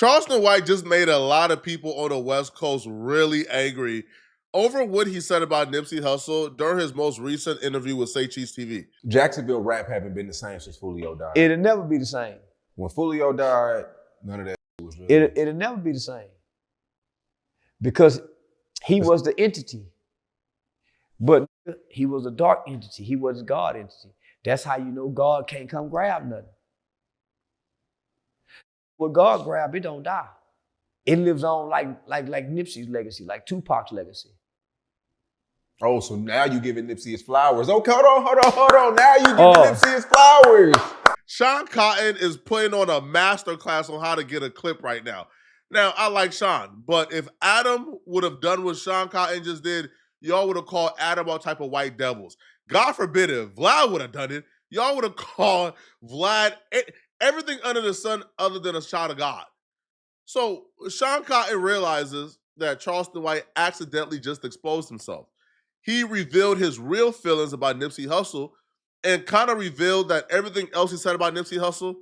Charleston White just made a lot of people on the West Coast really angry over what he said about Nipsey Hussle during his most recent interview with Say Cheese TV. Jacksonville rap haven't been the same since Fulio died. It'll never be the same. When Fulio died, none of that was really. It'll never be the same. Because he was the entity. But he was a dark entity. He wasn't God entity. That's how you know God can't come grab nothing. What God grab, it don't die. It lives on like Nipsey's legacy, like Tupac's legacy. Oh, so now you giving Nipsey his flowers. Okay, hold on. Now you giving Nipsey his flowers. Sean Cotton is putting on a master class on how to get a clip right now. Now, I like Sean, but if Adam would have done what Sean Cotton just did, y'all would have called Adam all type of white devils. God forbid if Vlad would have done it, y'all would have called Vlad everything under the sun other than a child of God. So Sean Cotton realizes that Charleston White accidentally just exposed himself. He revealed his real feelings about Nipsey Hussle and kind of revealed that everything else he said about Nipsey Hussle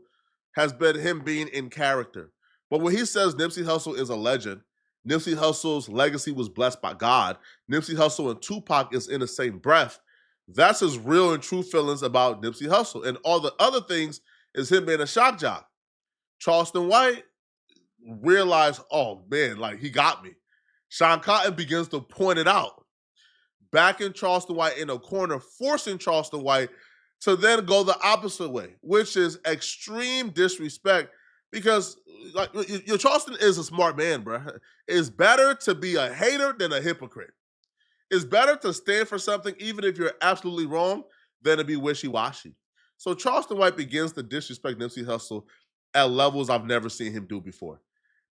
has been him being in character. But when he says Nipsey Hussle is a legend, Nipsey Hussle's legacy was blessed by God, Nipsey Hussle and Tupac is in the same breath, that's his real and true feelings about Nipsey Hussle. And all the other things is him being a shock jock. Charleston White realized, oh man, like he got me. Sean Cotton begins to point it out. Backing Charleston White in a corner, forcing Charleston White to then go the opposite way, which is extreme disrespect because like your Charleston is a smart man, bro. It's better to be a hater than a hypocrite. It's better to stand for something even if you're absolutely wrong than to be wishy-washy. So Charleston White begins to disrespect Nipsey Hussle at levels I've never seen him do before.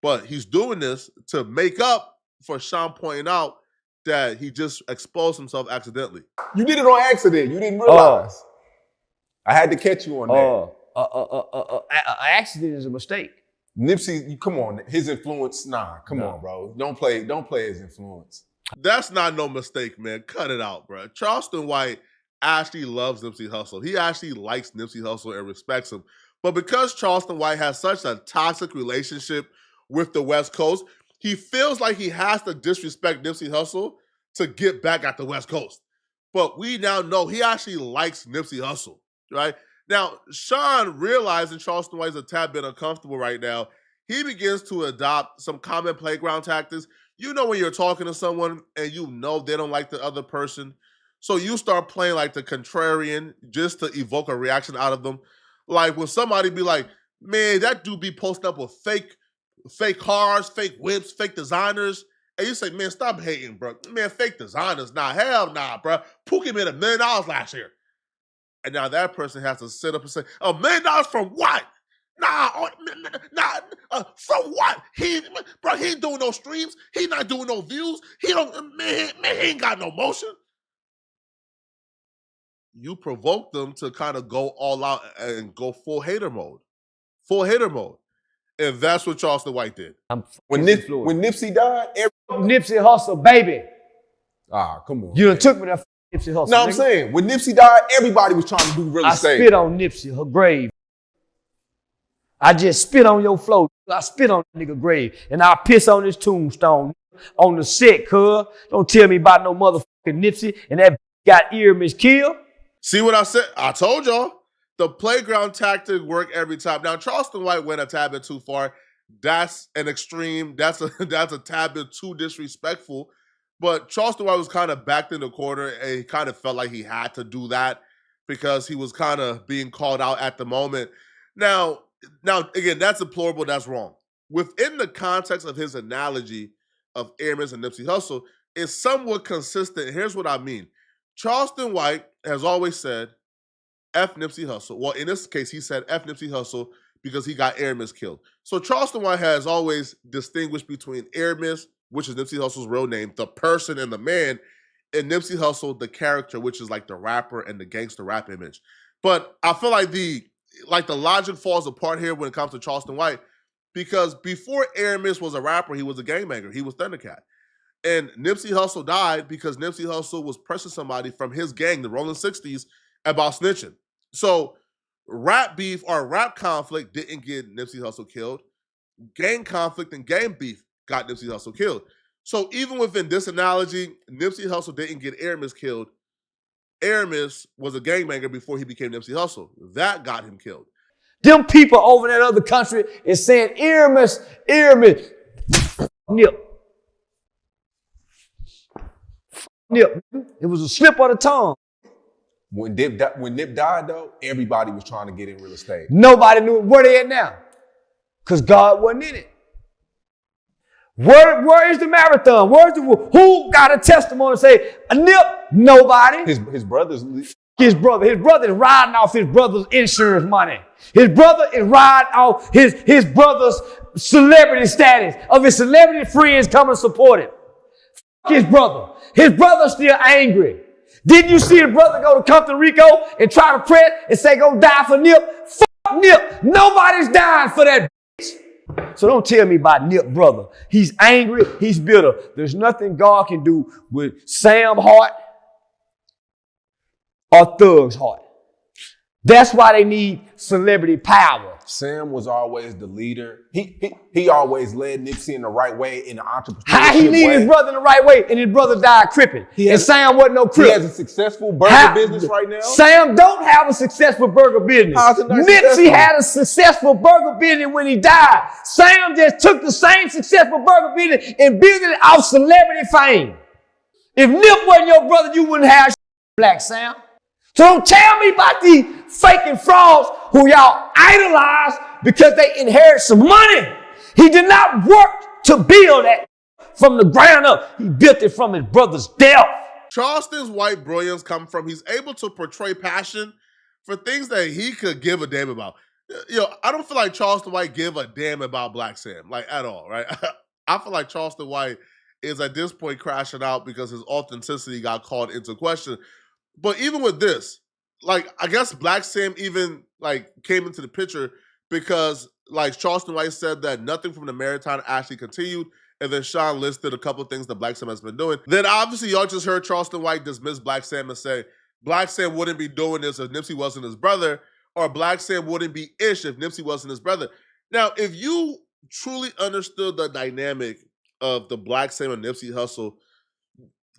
But he's doing this to make up for Sean pointing out that he just exposed himself accidentally. You did it on accident. You didn't realize. I had to catch you on that. Accident is a mistake. Nipsey, come on, his influence, come on, bro. Don't play his influence. That's not no mistake, man. Cut it out, bro. Charleston White actually loves Nipsey Hussle. He actually likes Nipsey Hussle and respects him. But because Charleston White has such a toxic relationship with the West Coast, he feels like he has to disrespect Nipsey Hussle to get back at the West Coast. But we now know he actually likes Nipsey Hussle, right? Now, Sean, realizing Charleston White is a tad bit uncomfortable right now, he begins to adopt some common playground tactics. You know when you're talking to someone and you know they don't like the other person, so you start playing like the contrarian just to evoke a reaction out of them. Like when somebody be like, man, that dude be posting up with fake cars, fake whips, fake designers. And you say, man, stop hating, bro. Man, fake designers, nah, hell nah, bro. Pookie made $1 million last year. And now that person has to sit up and say, $1 million from what? From what? He ain't doing no streams. He not doing no views. He ain't got no motion. You provoke them to kind of go all out and go full hater mode. Full hater mode. And that's what Charleston White did. When Nipsey died, Nipsey Hussle, baby. Come on. You done took me to Nipsey Hussle. No, I'm saying, when Nipsey died, everybody was trying to do real estate. I spit on Nipsey, her grave. I just spit on your floor. I spit on that nigga grave. And I piss on his tombstone. On the set, cuz. Don't tell me about no motherfucking Nipsey and that got earmuffs killed. See what I said? I told y'all. The playground tactic work every time. Now, Charleston White went a tad bit too far. That's an extreme. That's a tad bit too disrespectful. But Charleston White was kind of backed in the corner, and he kind of felt like he had to do that because he was kind of being called out at the moment. Now, again, that's deplorable. That's wrong. Within the context of his analogy of Airman's and Nipsey Hussle, it's somewhat consistent. Here's what I mean. Charleston White has always said, F Nipsey Hussle. Well, in this case, he said F Nipsey Hussle because he got Airman's killed. So Charleston White has always distinguished between Airman's, which is Nipsey Hussle's real name, the person and the man, and Nipsey Hussle, the character, which is like the rapper and the gangster rap image. But I feel like the logic falls apart here when it comes to Charleston White because before Airman's was a rapper, he was a gangbanger. He was Thundercat. And Nipsey Hussle died because Nipsey Hussle was pressing somebody from his gang, the Rolling 60s, about snitching. So rap beef or rap conflict didn't get Nipsey Hussle killed. gang conflict and gang beef got Nipsey Hussle killed. So even within this analogy, Nipsey Hussle didn't get Aramis killed. Aramis was a gangbanger before he became Nipsey Hussle. That got him killed. Them people over in that other country is saying, Aramis, Nip. Nip. It was a slip of the tongue. When Nip died, though, everybody was trying to get in real estate. Nobody knew where they at now. Because God wasn't in it. Where is the marathon? Who got a testimony to say, Nip? Nobody. His brothers. His brother is riding off his brother's insurance money. His brother is riding off his brother's celebrity status of his celebrity friends coming to support him. His brother. His brother's still angry. Didn't you see the brother go to Compton Rico and try to press and say go die for Nip? Fuck Nip. Nobody's dying for that bitch. So don't tell me about Nip, brother. He's angry. He's bitter. There's nothing God can do with Sam Hart or Thug's heart. That's why they need celebrity power. Sam was always the leader. He always led Nipsey in the right way, in the entrepreneurship How he lead his brother in the right way and his brother died crippin'. And Sam wasn't no crip. He has a successful burger business right now. Sam don't have a successful burger business. Nipsey had a successful burger business when he died. Sam just took the same successful burger business and built it off celebrity fame. If Nip wasn't your brother, you wouldn't have Black Sam. So don't tell me about these faking frauds who y'all idolize because they inherit some money. He did not work to build that from the ground up. He built it from his brother's death. Charleston's white brilliance come from he's able to portray passion for things that he could give a damn about. I don't feel like Charleston White give a damn about Black Sam, like at all, right? I feel like Charleston White is at this point crashing out because his authenticity got called into question. But even with this, like, I guess Black Sam even, like, came into the picture because, like, Charleston White said that nothing from the marathon actually continued, and then Sean listed a couple of things that Black Sam has been doing. Then, obviously, y'all just heard Charleston White dismiss Black Sam and say, Black Sam wouldn't be doing this if Nipsey wasn't his brother, or Black Sam wouldn't be ish if Nipsey wasn't his brother. Now, if you truly understood the dynamic of the Black Sam and Nipsey Hussle,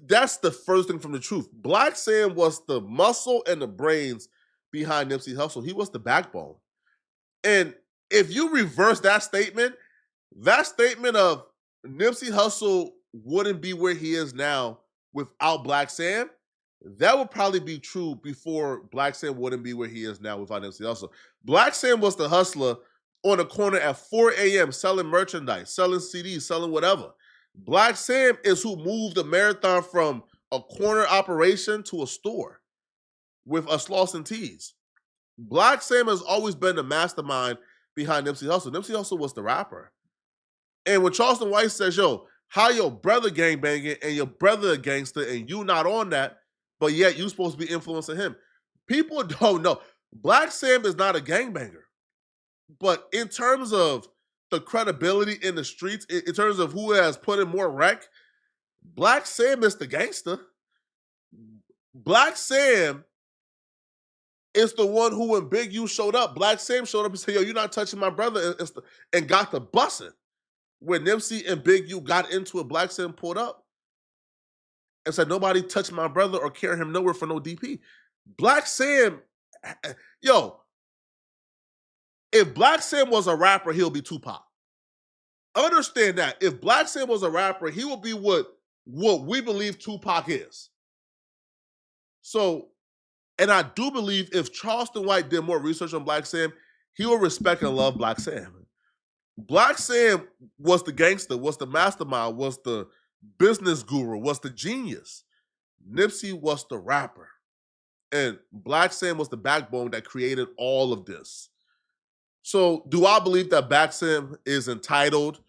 that's the first thing from the truth. Black Sam was the muscle and the brains behind Nipsey Hussle. He was the backbone. And if you reverse that statement of Nipsey Hussle wouldn't be where he is now without Black Sam, that would probably be true before Black Sam wouldn't be where he is now without Nipsey Hussle. Black Sam was the hustler on the corner at 4 a.m. selling merchandise, selling CDs, selling whatever. Black Sam is who moved the marathon from a corner operation to a store with a Slauson Tees. Black Sam has always been the mastermind behind Nipsey Hussle. Nipsey Hussle was the rapper. And when Charleston White says, yo, how your brother gangbanging and your brother a gangster and you not on that, but yet you supposed to be influencing him. People don't know. Black Sam is not a gangbanger. But in terms of the credibility in the streets, in terms of who has put in more wreck, Black Sam is the gangster. Black Sam is the one who, when Big U showed up, Black Sam showed up and said, yo, you're not touching my brother, and got the busing. When Nipsey and Big U got into it, Black Sam pulled up and said, nobody touched my brother or carry him nowhere for no DP. Black Sam, yo, if Black Sam was a rapper, he'll be Tupac. Understand that. If Black Sam was a rapper, he would be what we believe Tupac is. So, and I do believe if Charleston White did more research on Black Sam, he would respect and love Black Sam. Black Sam was the gangster, was the mastermind, was the business guru, was the genius. Nipsey was the rapper. And Black Sam was the backbone that created all of this. So do I believe that Black Sam is entitled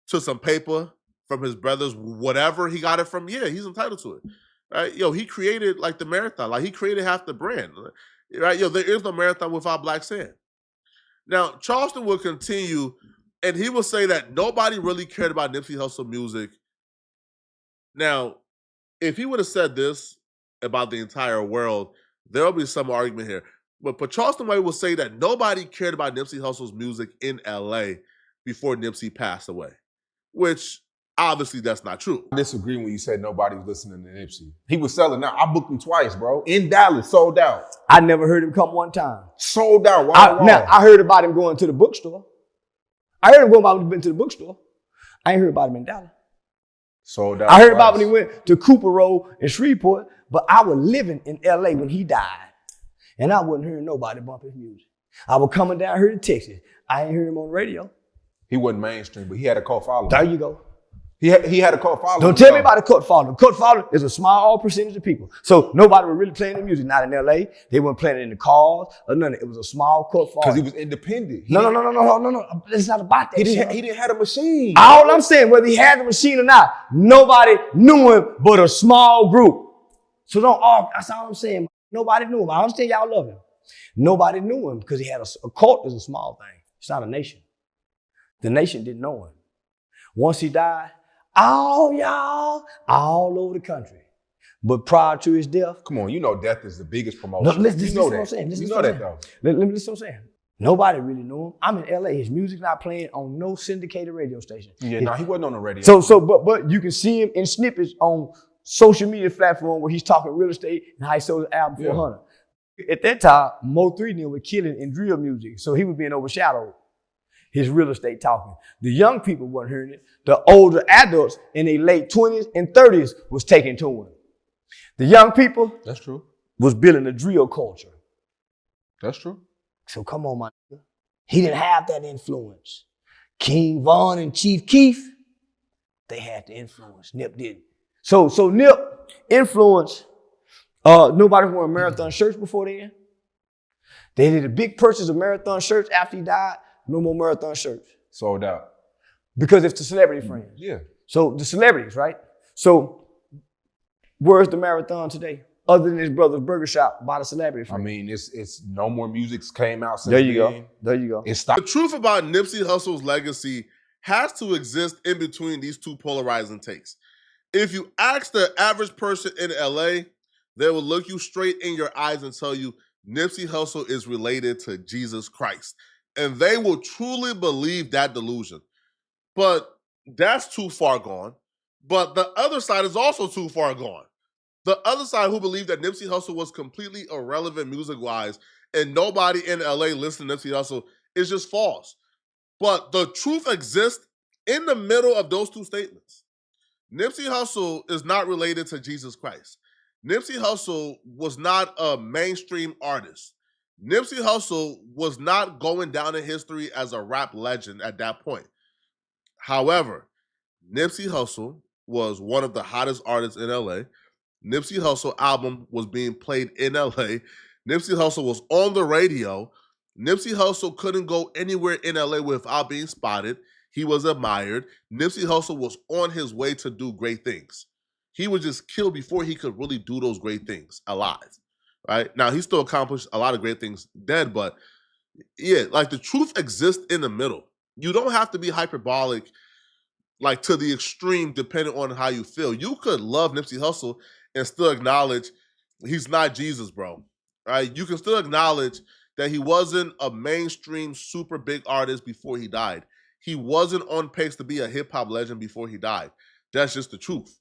to some paper from his brothers, whatever he got it from? Yeah, he's entitled to it. Right? Yo, he created like the marathon. Like he created half the brand. Right? Yo, there is no marathon without Black Sam. Now, Charleston will continue and he will say that nobody really cared about Nipsey Hussle music. Now, if he would have said this about the entire world, there'll be some argument here. But Charleston White will say that nobody cared about Nipsey Hussle's music in LA before Nipsey passed away, which obviously that's not true. I disagree when you said nobody was listening to Nipsey. He was selling out. I booked him twice, bro. In Dallas, sold out. I never heard him come one time. Sold out. Now, I heard about him going to the bookstore. I heard him going about when he been to the bookstore. I ain't heard about him in Dallas. Sold out. I heard about when he went to Cooper Road in Shreveport, but I was living in LA when he died. And I wasn't hearing nobody bump his music. I was coming down here to Texas. I ain't heard him on the radio. He wasn't mainstream, but he had a cult following. There you go. He had a cult following. Don't tell me about a cult following. Cult following is a small percentage of people. So nobody was really playing the music. Not in LA. They weren't playing it in the cars or none of it. It was a small cult following. Because he was independent. No. It's not about that. He didn't have a machine. All I'm saying, whether he had the machine or not, nobody knew him but a small group. So don't argue. That's all I'm saying. Nobody knew him. I understand y'all love him. Nobody knew him because he had a cult is a small thing. It's not a nation. The nation didn't know him. Once he died, all y'all, all over the country. But prior to his death. Come on, you know death is the biggest promotion. No, listen what I'm saying. You know that though. Let me listen what I'm saying. Nobody really knew him. I'm in LA. His music's not playing on no syndicated radio station. Yeah, he wasn't on the radio. But you can see him in snippets on social media platform where he's talking real estate and how he sold his album for $100. At that time, Mo3 knew was killing in drill music, so he was being overshadowed. His real estate talking. The young people weren't hearing it. The older adults in their late 20s and 30s was taking to him. The young people That's true. was building a drill culture. That's true. So come on, my nigga. He didn't have that influence. King Von and Chief Keef, they had the influence. Nip didn't. So Nip influenced nobody wore marathon shirts before then. They did a big purchase of marathon shirts after he died. No more marathon shirts. Sold out. Because it's the celebrity friends. Yeah. So the celebrities, right? So where's the marathon today? Other than his brother's burger shop by the celebrity friends. I mean, it's no more music came out since There you go. It stopped. The truth about Nipsey Hussle's legacy has to exist in between these two polarizing takes. If you ask the average person in LA, they will look you straight in your eyes and tell you Nipsey Hussle is related to Jesus Christ. And they will truly believe that delusion. But that's too far gone. But the other side is also too far gone. The other side who believed that Nipsey Hussle was completely irrelevant music-wise and nobody in LA listened to Nipsey Hussle is just false. But the truth exists in the middle of those two statements. Nipsey Hussle is not related to Jesus Christ. Nipsey Hussle was not a mainstream artist. Nipsey Hussle was not going down in history as a rap legend at that point. However, Nipsey Hussle was one of the hottest artists in LA. Nipsey Hussle album was being played in LA. Nipsey Hussle was on the radio. Nipsey Hussle couldn't go anywhere in LA without being spotted. He was admired. Nipsey Hussle was on his way to do great things. He was just killed before he could really do those great things alive, right? Now, he still accomplished a lot of great things dead, but yeah, like the truth exists in the middle. You don't have to be hyperbolic, like to the extreme, depending on how you feel. You could love Nipsey Hussle and still acknowledge he's not Jesus, bro, right? You can still acknowledge that he wasn't a mainstream super big artist before he died. He wasn't on pace to be a hip-hop legend before he died. That's just the truth.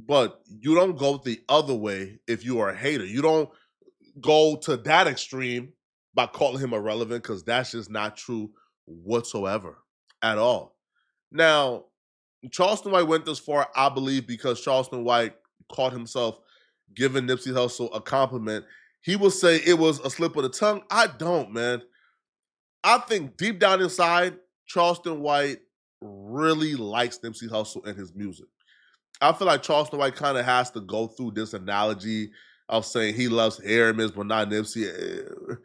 But you don't go the other way if you are a hater. You don't go to that extreme by calling him irrelevant because that's just not true whatsoever at all. Now, Charleston White went this far, I believe, because Charleston White caught himself giving Nipsey Hussle a compliment. He will say it was a slip of the tongue. I don't, man. I think deep down inside, Charleston White really likes Nipsey Hussle and his music. I feel like Charleston White kind of has to go through this analogy of saying he loves Aramis but not Nipsey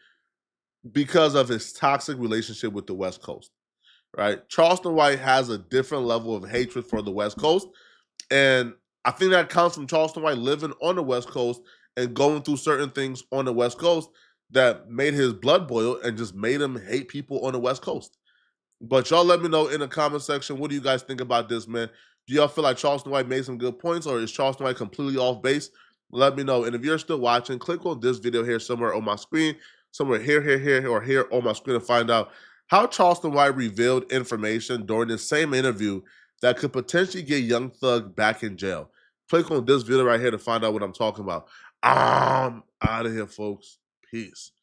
because of his toxic relationship with the West Coast, right? Charleston White has a different level of hatred for the West Coast, and I think that comes from Charleston White living on the West Coast and going through certain things on the West Coast that made his blood boil and just made him hate people on the West Coast. But y'all let me know in the comment section, what do you guys think about this, man? Do y'all feel like Charleston White made some good points, or is Charleston White completely off base? Let me know. And if you're still watching, click on this video here somewhere on my screen, somewhere here, or here on my screen to find out how Charleston White revealed information during the same interview that could potentially get Young Thug back in jail. Click on this video right here to find out what I'm talking about. I'm out of here, folks. Peace.